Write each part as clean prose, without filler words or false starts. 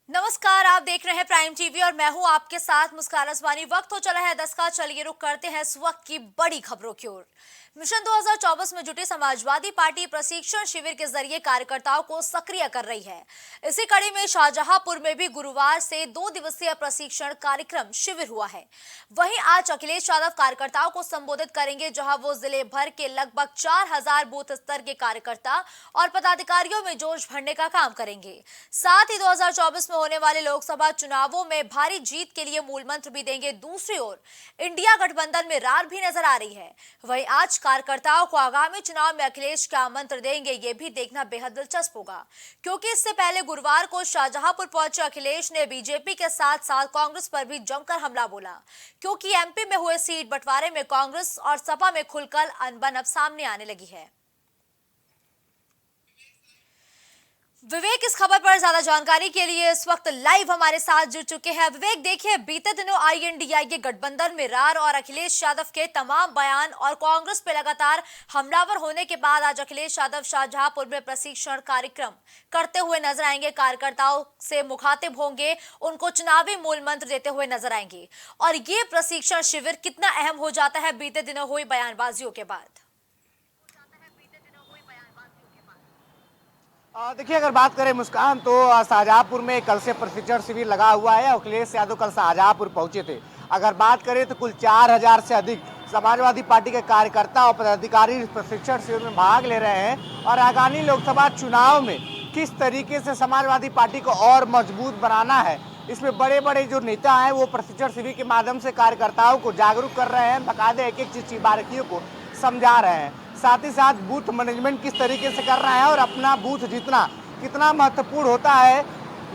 नमस्कार, आप देख रहे हैं प्राइम टीवी और मैं हूं आपके साथ मुस्कान असवानी। वक्त हो चला है 10 का। चलिए रुक करते हैं इस वक्त की बड़ी खबरों की ओर। मिशन 2024 में जुटी समाजवादी पार्टी प्रशिक्षण शिविर के जरिए कार्यकर्ताओं को सक्रिय कर रही है। इसी कड़ी में शाहजहांपुर में भी गुरुवार से 2 दिवसीय प्रशिक्षण कार्यक्रम शिविर हुआ है। वहीं आज अखिलेश यादव कार्यकर्ताओं को संबोधित करेंगे, जहां वो जिले भर के लगभग 4000 बूथ स्तर के कार्यकर्ता और पदाधिकारियों में जोश भरने का काम करेंगे। साथ ही 2024 में होने वाले लोकसभा चुनावों में भारी जीत के लिए मूल मंत्र भी देंगे। दूसरी ओर इंडिया गठबंधन में रार भी नजर आ रही है। वहीं आज कार्यकर्ताओं को आगामी चुनाव में अखिलेश क्या मंत्र देंगे, ये भी देखना बेहद दिलचस्प होगा, क्योंकि इससे पहले गुरुवार को शाहजहांपुर पहुंचे अखिलेश ने बीजेपी के साथ साथ कांग्रेस पर भी जमकर हमला बोला, क्योंकि एमपी में हुए सीट बंटवारे में कांग्रेस और सपा में खुलकर अनबन अब सामने आने लगी है। विवेक इस खबर पर ज्यादा जानकारी के लिए इस वक्त लाइव हमारे साथ जुड़ चुके हैं। विवेक, देखिए, बीते दिनों INDIA गठबंधन में रार और अखिलेश यादव के तमाम बयान और कांग्रेस पे लगातार हमलावर होने के बाद आज अखिलेश यादव शाहजहांपुर में प्रशिक्षण कार्यक्रम करते हुए नजर आएंगे। कार्यकर्ताओं से मुखातिब होंगे, उनको चुनावी मूल मंत्र देते हुए नजर आएंगे। और ये प्रशिक्षण शिविर कितना अहम हो जाता है बीते दिनों हुई बयानबाजियों के बाद? देखिए, अगर बात करें मुस्कान, तो शाहजहांपुर में कल से प्रशिक्षण शिविर लगा हुआ है। अखिलेश यादव कल शाहजहांपुर पहुंचे थे। अगर बात करें तो कुल 4000 से अधिक समाजवादी पार्टी के कार्यकर्ता और पदाधिकारी इस प्रशिक्षण शिविर में भाग ले रहे हैं और आगामी लोकसभा चुनाव में किस तरीके से समाजवादी पार्टी को और मजबूत बनाना है, इसमें बड़े बड़े जो नेता हैं वो प्रशिक्षण शिविर के माध्यम से कार्यकर्ताओं को जागरूक कर रहे हैं, बाकायदा एक एक चीज की बारीकियों को समझा रहे हैं। साथ ही साथ बूथ मैनेजमेंट किस तरीके से कर रहा है और अपना बूथ जीतना कितना महत्वपूर्ण होता है,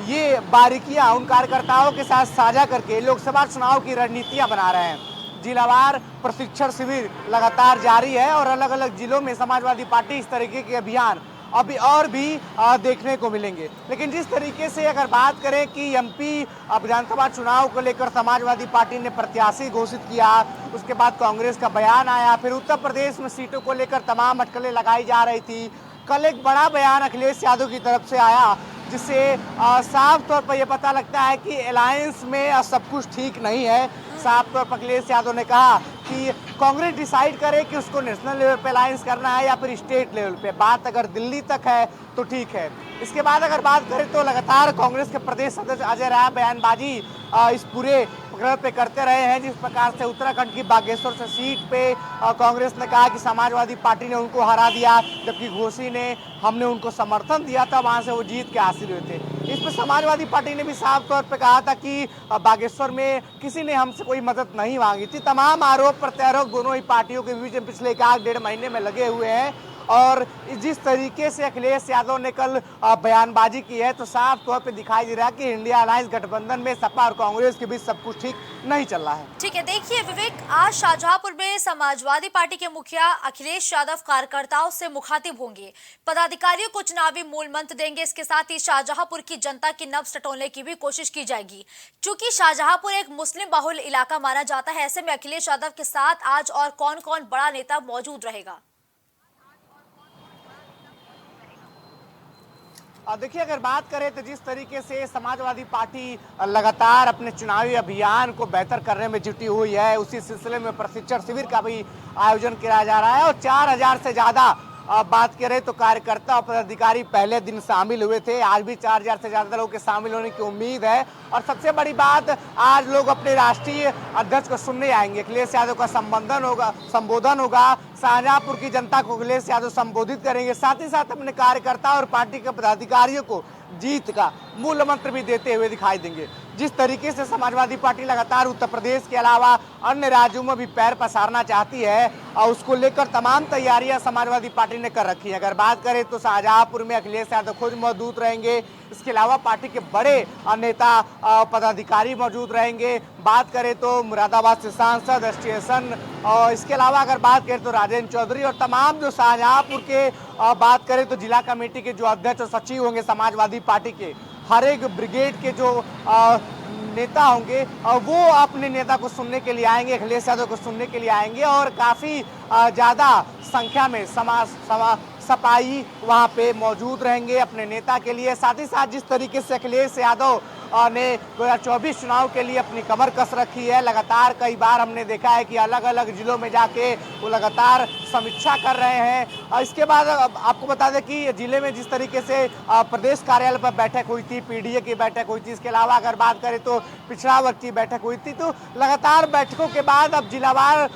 ये बारीकियां उन कार्यकर्ताओं के साथ साझा करके लोकसभा चुनाव की रणनीतियां बना रहे हैं। जिलावार प्रशिक्षण शिविर लगातार जारी है और अलग अलग जिलों में समाजवादी पार्टी इस तरीके के अभियान अभी और भी देखने को मिलेंगे। लेकिन जिस तरीके से अगर बात करें कि MP विधानसभा चुनाव को लेकर समाजवादी पार्टी ने प्रत्याशी घोषित किया, उसके बाद कांग्रेस का बयान आया, फिर उत्तर प्रदेश में सीटों को लेकर तमाम अटकलें लगाई जा रही थी। कल एक बड़ा बयान अखिलेश यादव की तरफ से आया, जिससे साफ तौर पर यह पता लगता है कि अलायंस में सब कुछ ठीक नहीं है। साफ तौर पर अखिलेश यादव ने कहा कि कांग्रेस डिसाइड करे कि उसको नेशनल लेवल पे अलायंस करना है या फिर स्टेट लेवल पे। बात अगर दिल्ली तक है तो ठीक है। इसके बाद अगर बात करें तो लगातार कांग्रेस के प्रदेश सदस्य अजय राय बयानबाजी इस पूरे प्रकरण पे करते रहे हैं। जिस प्रकार से उत्तराखंड की बागेश्वर से सीट पे कांग्रेस ने कहा कि समाजवादी पार्टी ने उनको हरा दिया, जबकि घोषी ने हमने उनको समर्थन दिया था, वहां से वो जीत के हासिल हुए थे। इस पर समाजवादी पार्टी ने भी साफ तौर पे कहा था कि बागेश्वर में किसी ने हमसे कोई मदद नहीं मांगी थी। तमाम आरोप प्रत्यारोप दोनों ही पार्टियों के बीच में पिछले 1-1.5 महीने में लगे हुए हैं और जिस तरीके से अखिलेश यादव ने कल बयानबाजी की है, तो साफ तौर पे दिखाई दे रहा है कि इंडिया अलायंस गठबंधन में सपा और कांग्रेस के बीच सब कुछ ठीक नहीं चल रहा है। ठीक है, देखिए विवेक, आज शाहजहांपुर में समाजवादी पार्टी के मुखिया अखिलेश यादव कार्यकर्ताओं से मुखातिब होंगे, पदाधिकारियों को चुनावी मूल मंत्र देंगे। इसके साथ ही शाहजहांपुर की जनता की नब्ज टटोलने की भी कोशिश की जाएगी। क्योंकि शाहजहांपुर एक मुस्लिम बहुल इलाका माना जाता है, ऐसे में अखिलेश यादव के साथ आज और कौन कौन बड़ा नेता मौजूद रहेगा? देखिए, अगर बात करें तो जिस तरीके से समाजवादी पार्टी लगातार अपने चुनावी अभियान को बेहतर करने में जुटी हुई है, उसी सिलसिले में प्रशिक्षण शिविर का भी आयोजन किया जा रहा है और 4000 से ज्यादा बात करें तो कार्यकर्ता और पदाधिकारी पहले दिन शामिल हुए थे। आज भी 4000 से ज्यादा लोगों के शामिल होने की उम्मीद है और सबसे बड़ी बात, आज लोग अपने राष्ट्रीय अध्यक्ष को सुनने आएंगे। अखिलेश यादव का संबोधन होगा। शाहजहांपुर की जनता को अखिलेश यादव संबोधित करेंगे। साथ ही साथ अपने कार्यकर्ता और पार्टी के पदाधिकारियों को जीत का मूल मंत्र भी देते हुए दिखाई देंगे। जिस तरीके से समाजवादी पार्टी लगातार उत्तर प्रदेश के अलावा अन्य राज्यों में भी पैर पसारना चाहती है और उसको लेकर तमाम तैयारियां समाजवादी पार्टी ने कर रखी है। अगर बात करें तो शाहजहांपुर में अखिलेश यादव खुद मौजूद रहेंगे। इसके अलावा पार्टी के बड़े नेता पदाधिकारी मौजूद रहेंगे। बात करें तो मुरादाबाद से सांसद स्टेशन और इसके अलावा अगर बात करें तो राजेंद्र चौधरी और तमाम जो शाहजहांपुर के बात करें तो जिला कमेटी के जो अध्यक्ष और सचिव होंगे समाजवादी पार्टी के, हर एक ब्रिगेड के जो नेता होंगे वो अपने नेता को सुनने के लिए आएंगे, अखिलेश यादव को सुनने के लिए आएंगे और काफ़ी ज़्यादा संख्या में सपाई वहाँ पे मौजूद रहेंगे अपने नेता के लिए। साथ ही साथ जिस तरीके से अखिलेश यादव ने 2024 चुनाव के लिए अपनी कमर कस रखी है। लगातार कई बार हमने देखा है कि अलग अलग जिलों में जाके वो लगातार समीक्षा कर रहे हैं। और इसके बाद आपको बता दें कि जिले में जिस तरीके से प्रदेश कार्यालय पर बैठक हुई थी, पीडीए की बैठक हुई थी, इसके अलावा अगर बात करें तो पिछड़ा वर्ग की बैठक हुई थी, तो लगातार बैठकों के बाद अब जिलावार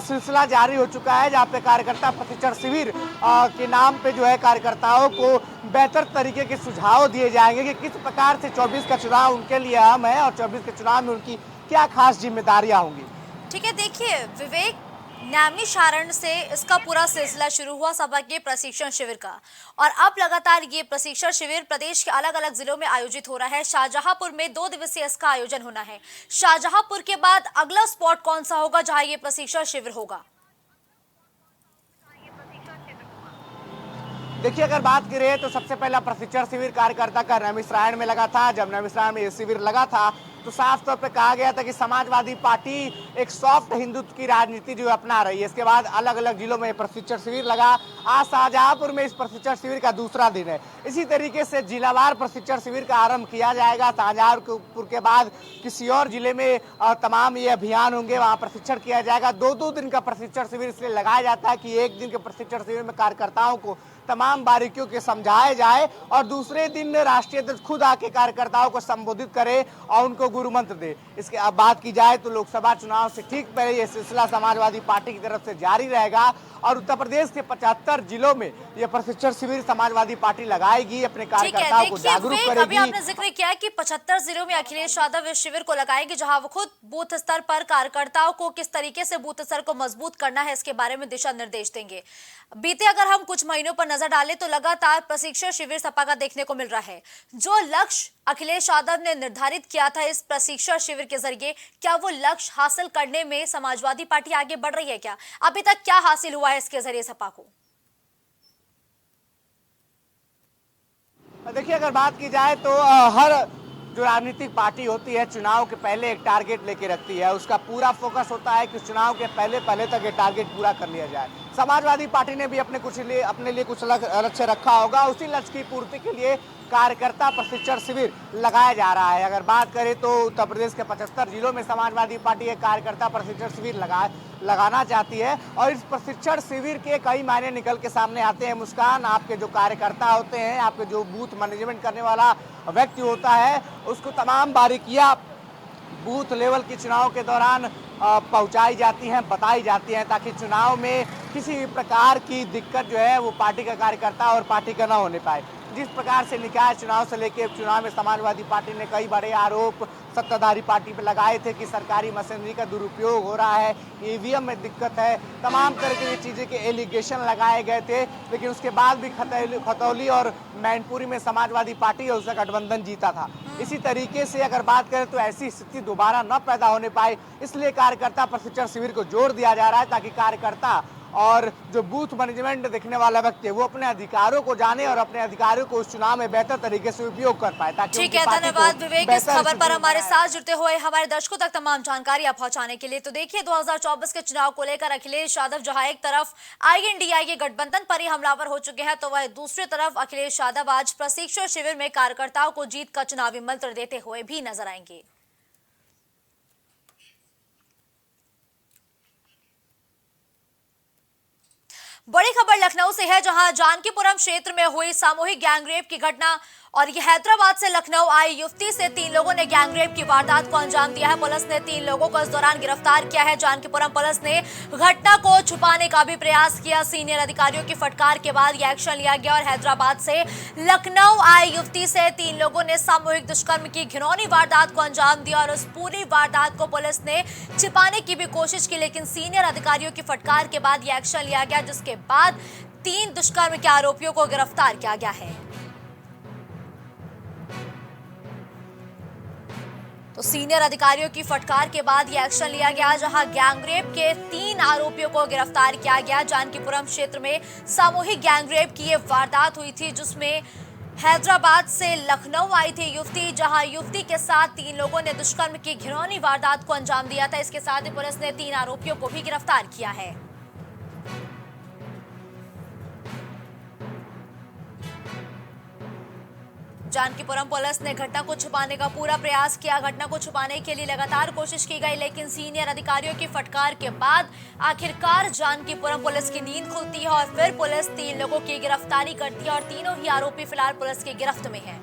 सिलसिला जारी हो चुका है, जहाँ पे कार्यकर्ता प्रशिक्षण शिविर के नाम पे जो है कार्यकर्ताओं को बेहतर तरीके के सुझाव दिए जाएंगे कि किस प्रकार से 24 का चुनाव उनके लिए अहम है और 24 के चुनाव में उनकी क्या खास जिम्मेदारियां होंगी। ठीक है, देखिए विवेक, नैमिषारण्य से इसका पूरा सिलसिला शुरू हुआ सभा के प्रशिक्षण शिविर का, और अब लगातार ये प्रशिक्षण शिविर प्रदेश के अलग अलग जिलों में आयोजित हो रहा है। शाहजहांपुर में 2 दिवसीय इसका आयोजन होना है। शाहजहांपुर के बाद अगला स्पॉट कौन सा होगा जहां ये प्रशिक्षण शिविर होगा? देखिए, अगर बात करें तो सबसे पहला प्रशिक्षण शिविर कार्यकर्ता का नैमिषारण्य में लगा था। जब नैमिषारण्य में ये शिविर लगा था तो साफ तौर पे कहा गया था कि समाजवादी पार्टी एक सॉफ्ट हिंदुत्व की राजनीति जो अपना रही है। इसके बाद अलग अलग जिलों में प्रशिक्षण शिविर लगा। आज शाहजहांपुर में इस प्रशिक्षण शिविर का दूसरा दिन है। इसी तरीके से जिलावार प्रशिक्षण शिविर का आरंभ किया जाएगा। शाहजहांपुर के बाद किसी और जिले में तमाम ये अभियान होंगे, वहाँ प्रशिक्षण किया जाएगा। 2-2 दिन का प्रशिक्षण शिविर इसलिए लगाया जाता है कि एक दिन के प्रशिक्षण शिविर में कार्यकर्ताओं को तमाम बारीकियों के समझाया जाए और दूसरे दिन राष्ट्रीय अध्यक्ष खुद आके कार्यकर्ताओं को संबोधित करे और उनको गुरु मंत्र दे। इसके अब बात की जाए तो लोकसभा चुनाव से ठीक पहले ये सिलसिला समाजवादी पार्टी की तरफ से जारी रहेगा और उत्तर प्रदेश के 75 जिलों में ये प्रशिक्षण शिविर समाजवादी पार्टी लगाएगी, अपने कार्यकर्ताओं को जागरूक करेगी। अभी आपने जिक्र किया कि 75 जिलों में अखिलेश यादव इस शिविर को लगाएंगे, जहां वो खुद बूथ स्तर पर कार्यकर्ताओं को किस तरीके से बूथ स्तर को मजबूत करना है इसके बारे में दिशा निर्देश देंगे। बीते अगर हम कुछ महीनों पर नजर डालें तो लगातार प्रशिक्षण शिविर सपा का देखने को मिल रहा है। जो लक्ष्य अखिलेश यादव ने निर्धारित किया था इस प्रशिक्षण शिविर के जरिए, क्या वो लक्ष्य हासिल करने में समाजवादी पार्टी आगे बढ़ रही है? क्या अभी तक क्या हासिल हुआ है इसके जरिए सपा को? देखिए, अगर बात की जाए तो हर जो राजनीतिक पार्टी होती है चुनाव के पहले एक टारगेट लेके रखती है। उसका पूरा फोकस होता है कि चुनाव के पहले तक ये टारगेट पूरा कर लिया जाए। समाजवादी पार्टी ने भी अपने लिए कुछ लक्ष्य रखा होगा। उसी लक्ष्य की पूर्ति के लिए कार्यकर्ता प्रशिक्षण शिविर लगाया जा रहा है। अगर बात करें तो उत्तर प्रदेश के 75 जिलों में समाजवादी पार्टी एक कार्यकर्ता प्रशिक्षण शिविर लगाना चाहती है और इस प्रशिक्षण शिविर के कई मायने निकल के सामने आते हैं। मुस्कान, आपके जो कार्यकर्ता होते हैं, आपके जो बूथ मैनेजमेंट करने वाला व्यक्ति होता है, उसको तमाम बारीकियां बूथ लेवल के चुनाव के दौरान पहुंचाई जाती हैं, बताई जाती हैं, ताकि चुनाव में किसी भी प्रकार की दिक्कत जो है वो पार्टी का कार्यकर्ता और पार्टी का न होने पाए। जिस प्रकार से निकाय चुनाव से लेकर चुनाव में समाजवादी पार्टी ने कई बड़े आरोप सत्ताधारी पार्टी पर लगाए थे कि सरकारी मशीनरी का दुरुपयोग हो रहा है, ईवीएम में दिक्कत है, तमाम तरह की चीज़ें के एलिगेशन लगाए गए थे, लेकिन उसके बाद भी खतौली और मैनपुरी में समाजवादी और उसका गठबंधन जीता था। इसी तरीके से अगर बात करें तो ऐसी स्थिति दोबारा न पैदा होने पाए, इसलिए कार्यकर्ता प्रशिक्षण शिविर को जोर दिया जा रहा है, ताकि कार्यकर्ता और जो बूथ मैनेजमेंट देखने वाला व्यक्ति है वो अपने अधिकारों को जाने और अपने अधिकारों को उस चुनाव में बेहतर तरीके से उपयोग कर पाए। ताकि ठीक है, धन्यवाद विवेक इस खबर पर हमारे साथ जुड़ते हुए हमारे दर्शकों तक तमाम जानकारियां पहुंचाने के लिए। तो देखिए, 2024 के चुनाव को लेकर अखिलेश यादव जहां एक तरफ INDI के गठबंधन पर ही हमलावर हो चुके हैं, तो वह दूसरी तरफ अखिलेश यादव आज प्रशिक्षण शिविर में कार्यकर्ताओं को जीत का चुनावी मंत्र देते हुए भी नजर आएंगे। बड़ी खबर लखनऊ से है, जहां जानकीपुरम क्षेत्र में हुई सामूहिक गैंगरेप की घटना, और ये हैदराबाद से लखनऊ आई युवती से 3 लोगों ने गैंगरेप की वारदात को अंजाम दिया है। पुलिस ने 3 लोगों को इस दौरान गिरफ्तार किया है। जानकीपुरम पुलिस ने घटना को छुपाने का भी प्रयास किया। सीनियर अधिकारियों की फटकार के बाद यह एक्शन लिया गया और हैदराबाद से लखनऊ आई युवती से 3 लोगों ने सामूहिक दुष्कर्म की घिनौनी वारदात को अंजाम दिया और उस पूरी वारदात को पुलिस ने छिपाने की भी कोशिश की, लेकिन सीनियर अधिकारियों की फटकार के बाद यह एक्शन लिया गया, जिसके बाद 3 दुष्कर्म के आरोपियों को गिरफ्तार किया गया है। तो सीनियर अधिकारियों की फटकार के बाद यह एक्शन लिया गया, जहां गैंगरेप के 3 आरोपियों को गिरफ्तार किया गया। जानकीपुरम क्षेत्र में सामूहिक गैंगरेप की ये वारदात हुई थी, जिसमें हैदराबाद से लखनऊ आई थी युवती, जहां युवती के साथ 3 लोगों ने दुष्कर्म की घिनौनी वारदात को अंजाम दिया था। इसके साथ ही पुलिस ने 3 आरोपियों को भी गिरफ्तार किया है। जानकीपुरम पुलिस ने घटना को छुपाने का पूरा प्रयास किया। घटना को छुपाने के लिए लगातार कोशिश की गई, लेकिन सीनियर अधिकारियों की फटकार के बाद आखिरकार जानकीपुरम पुलिस की नींद खुलती है और फिर पुलिस 3 लोगों की गिरफ्तारी करती है और तीनों ही आरोपी फिलहाल पुलिस की गिरफ्त में हैं।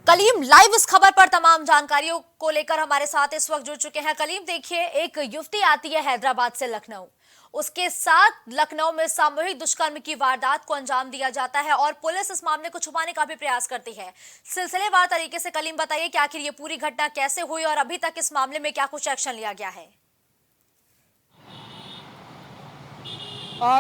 कलीम लाइव इस खबर पर तमाम जानकारियों को लेकर हमारे साथ इस वक्त जुड़ चुके हैं। कलीम, देखिए, एक युवती आती है हैदराबाद से लखनऊ, उसके साथ लखनऊ में सामूहिक दुष्कर्म की वारदात को अंजाम दिया जाता है और पुलिस इस मामले को छुपाने का भी प्रयास करती है। सिलसिलेवार तरीके से कलीम बताइए कि आखिर ये पूरी घटना कैसे हुई और अभी तक इस मामले में क्या कुछ एक्शन लिया गया है।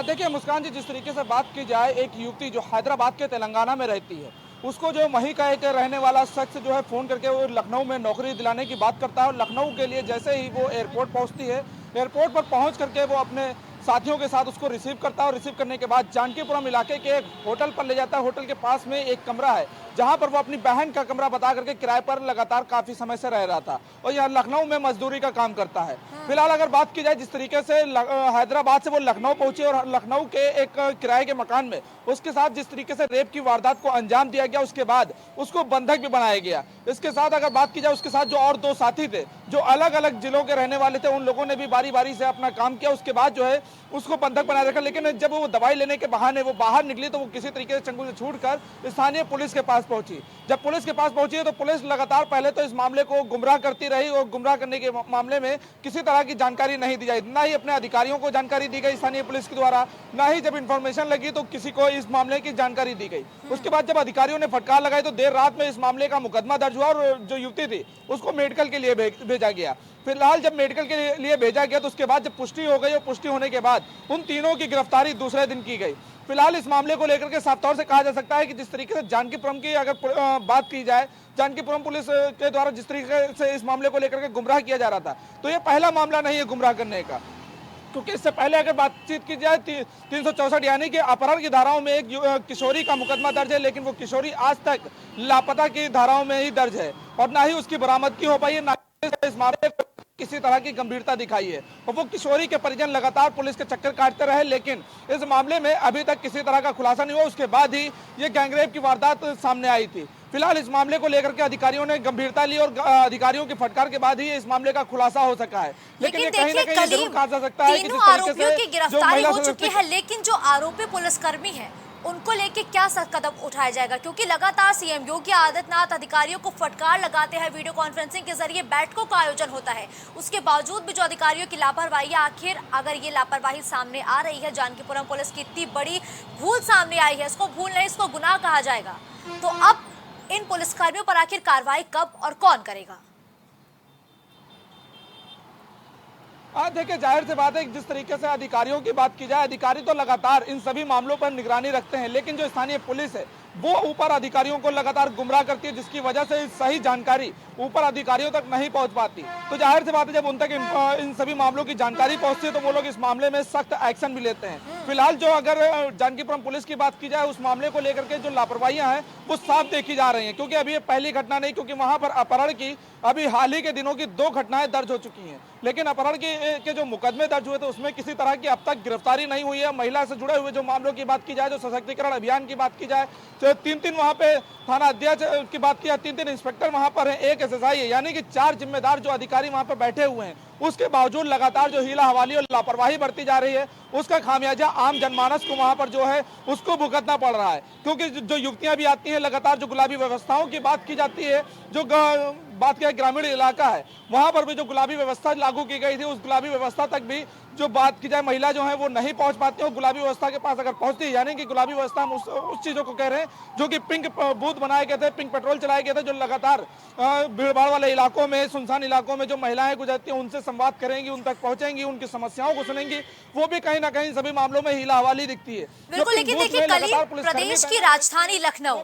देखिए मुस्कान जी, जिस तरीके से बात की जाए, एक युवती जो हैदराबाद के तेलंगाना में रहती है, उसको जो वहीं का एक रहने वाला शख्स जो है फ़ोन करके वो लखनऊ में नौकरी दिलाने की बात करता है और लखनऊ के लिए जैसे ही वो एयरपोर्ट पहुंचती है, एयरपोर्ट पर पहुंच करके वो अपने साथियों के साथ उसको रिसीव करता है और रिसीव करने के बाद जानकीपुरम इलाके के एक होटल पर ले जाता है। होटल के पास में एक कमरा है जहां पर वो अपनी बहन का कमरा बता करके किराए पर लगातार काफी समय से रह रहा था और यहाँ लखनऊ में मजदूरी का काम करता है। फिलहाल अगर बात की जाए, जिस तरीके से हैदराबाद से वो लखनऊ पहुंची और लखनऊ के एक किराए के मकान में उसके साथ जिस तरीके से रेप की वारदात को अंजाम दिया गया, उसके बाद उसको बंधक भी बनाया गया। इसके साथ अगर बात की जाए, उसके साथ जो और 2 साथी थे जो अलग अलग जिलों के रहने वाले थे, उन लोगों ने भी बारी बारी से अपना काम किया। उसके बाद जो है उसको बंधक बनाए रखा, लेकिन जब वो दवाई लेने के बहाने वो बाहर निकली तो वो किसी तरीके से चंगुल से छूटकर स्थानीय पुलिस के पास पहुंची। जब पुलिस के पास पहुंची है तो पुलिस लगातार पहले तो इस मामले को गुमराह करती रही और गुमराह करने के मामले में किसी तरह की जानकारी नहीं दी जाए, ना ही अपने अधिकारियों को जानकारी दी गई स्थानीय पुलिस के द्वारा, ना ही जब इंफॉर्मेशन लगी तो किसी को इस मामले की जानकारी दी गई। उसके बाद जब अधिकारियों ने फटकार लगाई तो देर रात में इस मामले का मुकदमा दर्ज हुआ और जो युवती थी उसको मेडिकल के लिए भेजा गया। फिलहाल जब मेडिकल के लिए भेजा गया तो उसके बाद जब पुष्टि हो गई और पुष्टि होने के बाद उन तीनों की गिरफ्तारी दूसरे दिन की गई। फिलहाल इस मामले को लेकर के साफ तौर से कहा जा सकता है कि जिस तरीके से जानकीपुरम की अगर बात की जाए, जानकीपुरम पुलिस के द्वारा जिस तरीके से इस मामले को लेकर के गुमराह किया जा रहा था, तो ये पहला मामला नहीं है गुमराह करने का, क्योंकि इससे पहले अगर बातचीत की जाए 364 यानी कि अपहरण की धाराओं में एक किशोरी का मुकदमा दर्ज है, लेकिन वो किशोरी आज तक लापता की धाराओं में ही दर्ज है और ना ही उसकी बरामदगी हो पाई है, ना इस मामले को किसी तरह की गंभीरता दिखाई है और वो किशोरी के परिजन लगातार पुलिस के चक्कर काटते रहे, लेकिन इस मामले में अभी तक किसी तरह का खुलासा नहीं हुआ। उसके बाद ही ये गैंगरेप की वारदात सामने आई थी। फिलहाल इस मामले को लेकर के अधिकारियों ने गंभीरता ली और अधिकारियों की फटकार के बाद ही इस मामले का खुलासा हो सका है। लेकिन ये कहीं ना कहीं जरूर कहा जा सकता है कि तीनों आरोपियों की गिरफ्तारी हो चुकी है, लेकिन जो आरोपी पुलिसकर्मी हैं उनको लेके क्या सख्त कदम उठाया जाएगा? क्योंकि लगातार सीएम योगी आदित्यनाथ अधिकारियों को फटकार लगाते हैं, वीडियो कॉन्फ्रेंसिंग के जरिए बैठकों का आयोजन होता है, उसके बावजूद भी जो अधिकारियों की लापरवाही है, आखिर अगर ये लापरवाही सामने आ रही है, जानकीपुरम पुलिस की इतनी बड़ी भूल सामने आई है, इसको भूल नहीं, इसको गुनाह कहा जाएगा, तो अब इन पुलिसकर्मियों पर आखिर कार्रवाई कब और कौन करेगा? देखिए, जाहिर सी बात है जिस तरीके से अधिकारियों की बात की जाए, अधिकारी तो लगातार इन सभी मामलों पर निगरानी रखते हैं, लेकिन जो स्थानीय पुलिस है वो ऊपर अधिकारियों को लगातार गुमराह करती है, जिसकी वजह से सही जानकारी ऊपर अधिकारियों तक नहीं पहुंच पाती। तो जाहिर सी बात है जब उन तक इन सभी मामलों की जानकारी पहुंचती है तो वो लोग इस मामले में सख्त एक्शन भी लेते हैं। फिलहाल जो अगर जानकीपुरम पुलिस की बात की जाए, उस मामले को लेकर के जो लापरवाहियां हैं वो साफ देखी जा रही हैं, क्योंकि अभी ये पहली घटना नहीं, क्योंकि वहां पर अपहरण की अभी हाल ही के दिनों की 2 घटनाएं दर्ज हो चुकी हैं, लेकिन अपहरण के जो मुकदमे दर्ज हुए थे उसमें किसी तरह की अब तक गिरफ्तारी नहीं हुई है। महिला से जुड़े हुए जो मामलों की बात की जाए, जो सशक्तिकरण अभियान की बात की जाए, तो 3 वहां पे थाना अध्यक्ष की बात की, 3 इंस्पेक्टर वहां पर हैं, 1 एसएसआई है, यानी कि 4 जिम्मेदार जो अधिकारी वहां पर बैठे हुए हैं। उसके बावजूद लगातार जो हीला हवाली और लापरवाही बरती जा रही है, उसका खामियाजा आम जनमानस को वहां पर जो है उसको भुगतना पड़ रहा है, क्योंकि जो युवतियां भी आती हैं, लगातार जो गुलाबी व्यवस्थाओं की बात की जाती है, जो बात किया ग्रामीण इलाका है वहां पर भी जो गुलाबी व्यवस्था लागू की गई थी, उस गुलाबी व्यवस्था तक भी जो बात की जाए महिला जो है वो नहीं पहुंच पाती है। और गुलाबी व्यवस्था के पास अगर पहुंचती है, यानी कि गुलाबी व्यवस्था हम उस चीजों को कह रहे हैं जो कि पिंक बूथ बनाए गए थे, पिंक पेट्रोल चलाए गए थे, जो लगातार भीड़ भाड़ वाले इलाकों में, सुनसान इलाकों में जो महिलाएं गुजरती हैं उनसे संवाद करेंगी, उन तक पहुंचेंगी, उनकी समस्याओं को सुनेंगी, वो भी कहीं ना कहीं सभी मामलों में हीला हवाली दिखती है। बिल्कुल, लेकिन देखिए कल प्रदेश की राजधानी लखनऊ,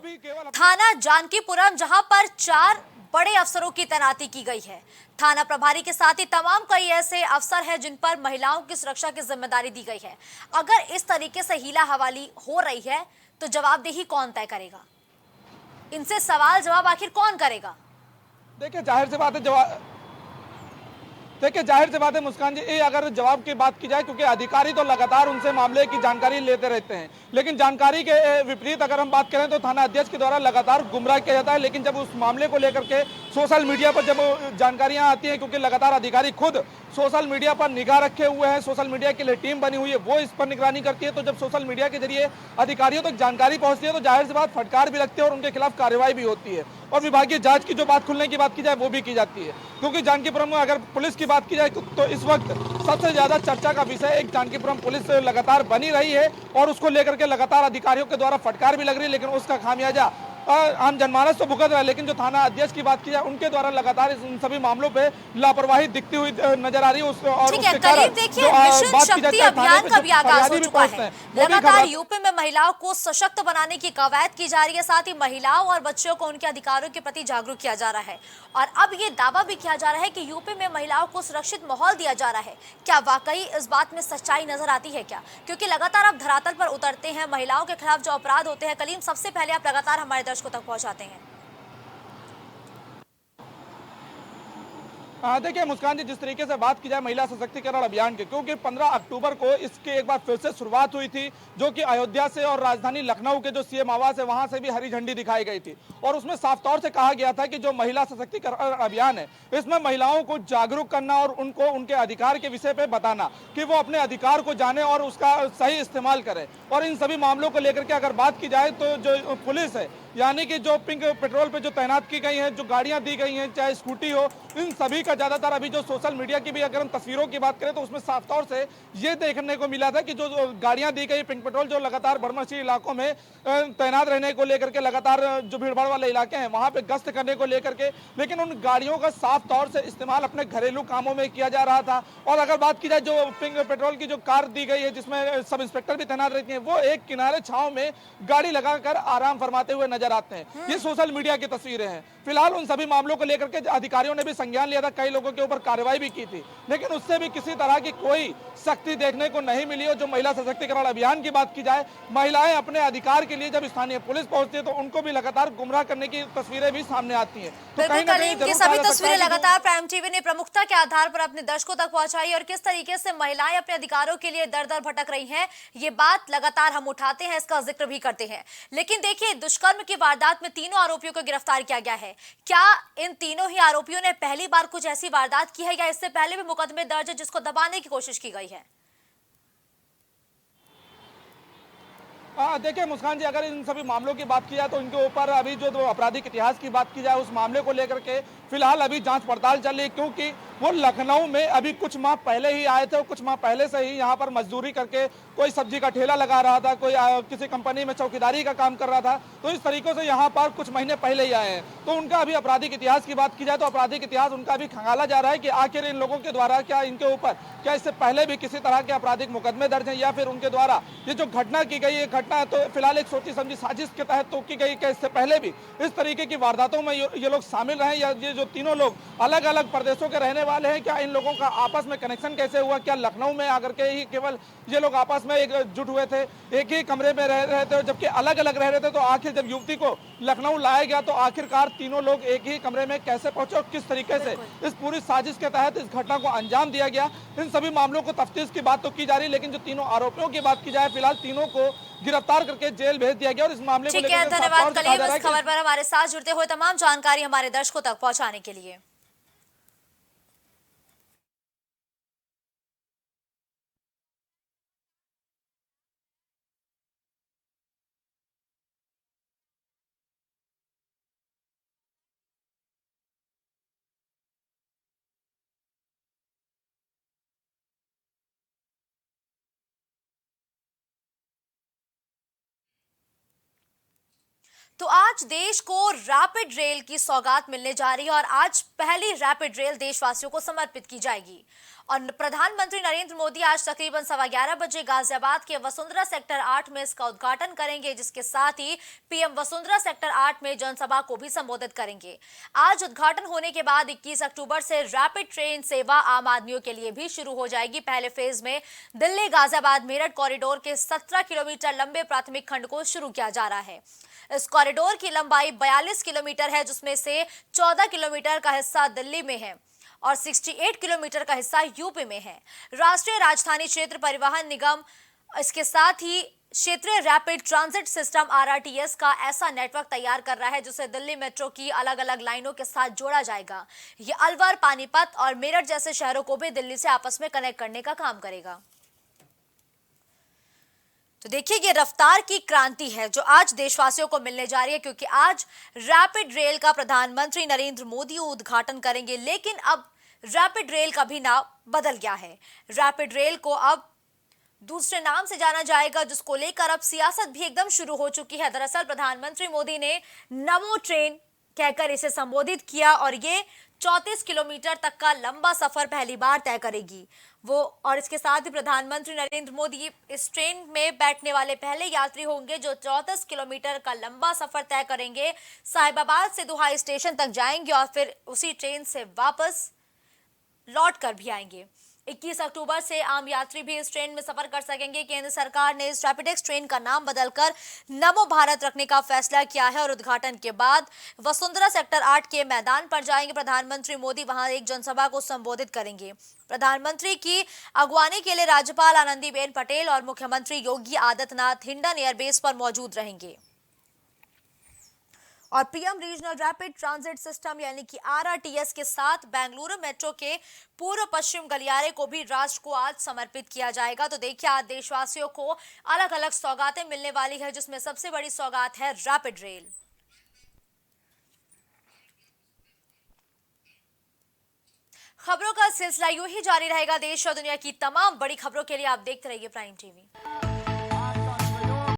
थाना जानकीपुरम, जहां पर 4 बड़े अफसरों की तैनाती की गई है, थाना प्रभारी के साथ ही तमाम कई ऐसे अफसर हैं जिन पर महिलाओं की सुरक्षा की जिम्मेदारी दी गई है। अगर इस तरीके से हीला हवाली हो रही है तो जवाबदेही कौन तय करेगा? इनसे सवाल जवाब आखिर कौन करेगा? देखिए, जाहिर सी बात है देखिए जाहिर सी बात है मुस्कान जी, ये अगर जवाब की बात की जाए, क्योंकि अधिकारी तो लगातार उनसे मामले की जानकारी लेते रहते हैं, लेकिन जानकारी के विपरीत अगर हम बात करें तो थाना अध्यक्ष के द्वारा लगातार गुमराह किया जाता है। लेकिन जब उस मामले को लेकर के सोशल मीडिया पर जब जानकारियां आती हैं, क्योंकि लगातार अधिकारी खुद सोशल मीडिया पर निगाह रखे हुए हैं, सोशल मीडिया के लिए टीम बनी हुई है, वो इस पर निगरानी करती है, तो जब सोशल मीडिया के जरिए अधिकारियों तक जानकारी पहुंचती है तो जाहिर सी बात फटकार भी लगती है और उनके खिलाफ कार्रवाई भी होती है। और विभागीय जांच की जो बात खुलने की बात की जाए वो भी की जाती है, क्योंकि जानकीपुरम में अगर पुलिस की बात की जाए तो इस वक्त सबसे ज्यादा चर्चा का विषय एक जानकीपुरम पुलिस लगातार बनी रही है और उसको लेकर के लगातार अधिकारियों के द्वारा फटकार भी लग रही है, लेकिन उसका खामियाजा आम जनमानस तो भुगत रहा है। लेकिन जो थाना अध्यक्ष की बात की जाए उनके द्वारा लगातार इन सभी मामलों पे लापरवाही दिखती हुई नजर आ रही है। और ठीक है, उसके कारण करीब देखिए मिशन शक्ति अभियान का भी आगाज हो चुका है। लगातार यूपी में महिलाओं को सशक्त बनाने की कवायद की जा रही है, साथ ही महिलाओं और बच्चों को उनके अधिकारों के प्रति जागरूक किया जा रहा है। और अब ये दावा भी किया जा रहा है कि यूपी में महिलाओं को सुरक्षित माहौल दिया जा रहा है। क्या वाकई इस बात में सच्चाई नजर आती है क्या? क्योंकि लगातार आप धरातल पर उतरते हैं, महिलाओं के खिलाफ जो अपराध होते हैं, कलीम सबसे पहले आप लगातार हमारे दर्शकों तक पहुंचाते हैं। देखिए मुस्कान जी, जिस तरीके से बात की जाए महिला सशक्तिकरण अभियान के, क्योंकि 15 अक्टूबर को इसकी एक बार फिर से शुरुआत हुई थी, जो कि अयोध्या से और राजधानी लखनऊ के जो सीएम आवास है वहां से भी हरी झंडी दिखाई गई थी। और उसमें साफ तौर से कहा गया था कि जो महिला सशक्तिकरण अभियान है इसमें महिलाओं को जागरूक करना और उनको उनके अधिकार के विषय पे बताना कि वो अपने अधिकार को जाने और उसका सही इस्तेमाल करें। और इन सभी मामलों को लेकर के अगर बात की जाए तो जो पुलिस है, यानी कि जो पिंक पेट्रोल पे जो तैनात की गई हैं, जो गाड़ियां दी गई हैं, चाहे स्कूटी हो, इन सभी का ज्यादातर अभी जो सोशल मीडिया की भी अगर हम तस्वीरों की बात करें तो उसमें साफ तौर से ये देखने को मिला था कि जो गाड़ियां दी गई पिंक पेट्रोल जो लगातार बड़मसी इलाकों में तैनात रहने को लेकर के, लगातार जो भीड़भाड़ वाले इलाके हैं वहां पे गश्त करने को लेकर के, लेकिन उन गाड़ियों का साफ तौर से इस्तेमाल अपने घरेलू कामों में किया जा रहा था। और अगर बात की जाए जो पिंक पेट्रोल की जो कार दी गई है जिसमें सब इंस्पेक्टर भी तैनात रहती है, वो एक किनारे छांव में गाड़ी लगाकर आराम फरमाते हुए नजर आते हैं। ये सोशल मीडिया की तस्वीरें हैं। फिलहाल उन सभी मामलों को लेकर के अधिकारियों ने भी संज्ञान लिया था, कई लोगों के ऊपर कार्रवाई भी की थी, लेकिन उससे भी किसी तरह की कोई सख्ती देखने को नहीं मिली। और जो महिला सशक्तिकरण अभियान की बात की जाए, महिलाएं अपने अधिकार के लिए जब स्थानीय पुलिस पहुंचती है तो उनको भी लगातार गुमराह करने की तस्वीरें भी सामने आती हैं। तो कहीं ना कहीं सभी तस्वीरें लगातार प्राइम टीवी ने प्रमुखता के आधार पर अपने दर्शकों तक पहुंचाई और किस तरीके से महिलाएं अपने अधिकारों के लिए दर दर भटक रही हैं, ये बात लगातार हम उठाते हैं, इसका जिक्र भी करते हैं। लेकिन देखिए, दुष्कर्म की वारदात में तीनों आरोपियों को गिरफ्तार किया गया है। क्या इन तीनों ही आरोपियों ने पहली बार कुछ ऐसी वारदात की है या इससे पहले भी मुकदमे दर्ज है जिसको दबाने की कोशिश की गई है? देखिए मुस्कान जी, अगर इन सभी मामलों की बात की जाए तो इनके ऊपर अभी जो आपराधिक इतिहास की बात की जाए उस मामले को लेकर के फिलहाल अभी जांच पड़ताल चल रही है, क्योंकि वो लखनऊ में अभी कुछ माह पहले ही आए थे और कुछ माह पहले से ही यहाँ पर मजदूरी करके कोई सब्जी का ठेला लगा रहा था, कोई किसी कंपनी में चौकीदारी का काम कर रहा था, तो इस तरीके से यहाँ पर कुछ महीने पहले ही आए हैं। तो उनका अभी आपराधिक इतिहास की बात की जाए तो आपराधिक इतिहास उनका अभी खंगाला जा रहा है कि आखिर इन लोगों के द्वारा क्या इनके ऊपर क्या इससे पहले भी किसी तरह के आपराधिक मुकदमे दर्ज हैं, या फिर उनके द्वारा ये जो घटना की गई है घटना तो फिलहाल एक सोची समझी साजिश के तहत तो की गई, क्या इससे पहले भी इस तरीके की वारदातों में ये लोग शामिल रहे, या ये जो तीनों लोग अलग अलग प्रदेशों के रहने वाले हैं, क्या इन लोगों का आपस में कनेक्शन कैसे हुआ, क्या लखनऊ में आकर के ही केवल ये लोग आपस में एकजुट हुए थे, एक ही कमरे में रह रहे थे जबकि अलग अलग रह रहे थे, तो आखिर जब युवती को लखनऊ लाया गया तो आखिरकार तीनों लोग एक ही कमरे में कैसे पहुंचे और किस तरीके से इस पूरी साजिश के तहत इस घटना को अंजाम दिया गया, इन सभी मामलों को तफ्तीश की बात तो की जा रही है। लेकिन जो तीनों आरोपियों की बात की जाए, फिलहाल तीनों को गिरफ्तार करके जेल भेज दिया गया और इस मामले को लेकर धन्यवाद कलीम इस खबर पर हमारे साथ जुड़ते हुए तमाम जानकारी हमारे दर्शकों तक पहुंचाने के लिए। तो आज देश को रैपिड रेल की सौगात मिलने जा रही है और आज पहली रैपिड रेल देशवासियों को समर्पित की जाएगी। और प्रधानमंत्री नरेंद्र मोदी आज तकरीबन 11:15 बजे गाजियाबाद के वसुंधरा सेक्टर 8 में इसका उद्घाटन करेंगे, जिसके साथ ही पीएम वसुंधरा सेक्टर 8 में जनसभा को भी संबोधित करेंगे। आज उद्घाटन होने के बाद 21 अक्टूबर से रैपिड ट्रेन सेवा आम आदमियों के लिए भी शुरू हो जाएगी। पहले फेज में दिल्ली गाजियाबाद मेरठ कॉरिडोर के 17 किलोमीटर लंबे प्राथमिक खंड को शुरू किया जा रहा है। इस कॉरिडोर की लंबाई 42 किलोमीटर है, जिसमें से 14 किलोमीटर का हिस्सा दिल्ली में है और 68 किलोमीटर का हिस्सा यूपी में है। राष्ट्रीय राजधानी क्षेत्र परिवहन निगम इसके साथ ही क्षेत्रीय रैपिड ट्रांजिट सिस्टम आरआरटीएस का ऐसा नेटवर्क तैयार कर रहा है जिसे दिल्ली मेट्रो की अलग अलग लाइनों के साथ जोड़ा जाएगा। ये अलवर, पानीपत और मेरठ जैसे शहरों को भी दिल्ली से आपस में कनेक्ट करने का काम करेगा। तो देखिए, ये रफ्तार की क्रांति है जो आज देशवासियों को मिलने जा रही है, क्योंकि आज रैपिड रेल का प्रधानमंत्री नरेंद्र मोदी उद्घाटन करेंगे। लेकिन अब रैपिड रेल का भी नाम बदल गया है। रैपिड रेल को अब दूसरे नाम से जाना जाएगा, जिसको लेकर अब सियासत भी एकदम शुरू हो चुकी है। दरअसल प्रधानमंत्री मोदी ने नमो ट्रेन कहकर इसे संबोधित किया और ये 34 किलोमीटर तक का लंबा सफर पहली बार तय करेगी वो। और इसके साथ ही प्रधानमंत्री नरेंद्र मोदी इस ट्रेन में बैठने वाले पहले यात्री होंगे जो 34 किलोमीटर का लंबा सफर तय करेंगे। साहिबाबाद से दुहाई स्टेशन तक जाएंगे और फिर उसी ट्रेन से वापस लौट कर भी आएंगे। 21 अक्टूबर से आम यात्री भी इस ट्रेन में सफर कर सकेंगे। केंद्र सरकार ने इस रैपिडेक्स ट्रेन का नाम बदलकर नमो भारत रखने का फैसला किया है और उद्घाटन के बाद वसुंधरा सेक्टर 8 के मैदान पर जाएंगे प्रधानमंत्री मोदी। वहां एक जनसभा को संबोधित करेंगे। प्रधानमंत्री की अगवानी के लिए राज्यपाल आनंदीबेन पटेल और मुख्यमंत्री योगी आदित्यनाथ हिंडन एयरबेस पर मौजूद रहेंगे। और PM regional rapid transit system यानी कि आरआरटीएस के साथ बेंगलुरु मेट्रो के पूर्व पश्चिम गलियारे को भी राष्ट्र को आज समर्पित किया जाएगा। तो देखिए, आज देशवासियों को अलग अलग सौगातें मिलने वाली है, जिसमें सबसे बड़ी सौगात है रैपिड रेल। खबरों का सिलसिला यूं ही जारी रहेगा। देश और दुनिया की तमाम बड़ी खबरों के लिए आप देखते रहिए प्राइम टीवी।